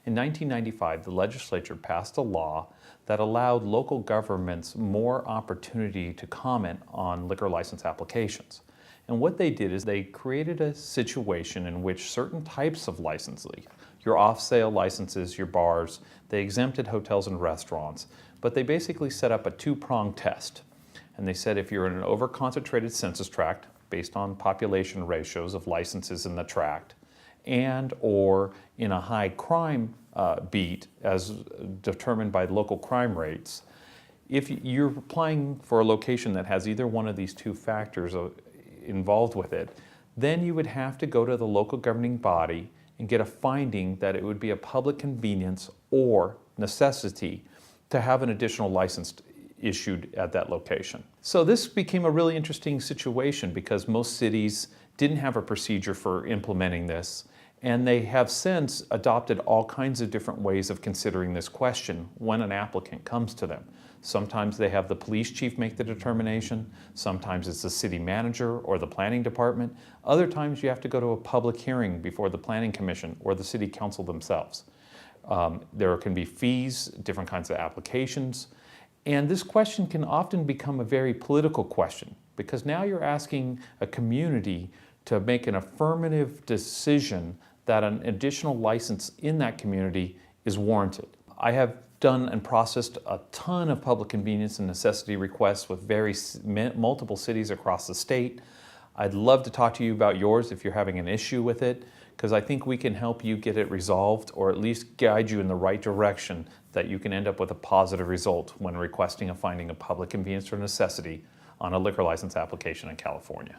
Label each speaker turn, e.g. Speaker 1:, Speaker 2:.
Speaker 1: In 1995, the legislature passed a law that allowed local governments more opportunity to comment on liquor license applications. And what they did is they created a situation in which certain types of licensing, your off-sale licenses, your bars, they exempted hotels and restaurants, but they basically set up a two-pronged test. And they said if you're in an over-concentrated census tract, based on population ratios of licenses in the tract, and or in a high crime beat as determined by local crime rates, if you're applying for a location that has either one of these two factors involved with it, then you would have to go to the local governing body and get a finding that it would be a public convenience or necessity to have an additional license issued at that location. So this became a really interesting situation because most cities didn't have a procedure for implementing this, and they have since adopted all kinds of different ways of considering this question when an applicant comes to them. Sometimes they have the police chief make the determination, sometimes it's the city manager or the planning department, other times you have to go to a public hearing before the planning commission or the city council themselves. There can be fees, different kinds of applications, and this question can often become a very political question because now you're asking a community to make an affirmative decision that an additional license in that community is warranted. I have done and processed a ton of public convenience and necessity requests with multiple cities across the state. I'd love to talk to you about yours if you're having an issue with it, because I think we can help you get it resolved or at least guide you in the right direction that you can end up with a positive result when requesting a finding of public convenience or necessity on a liquor license application in California.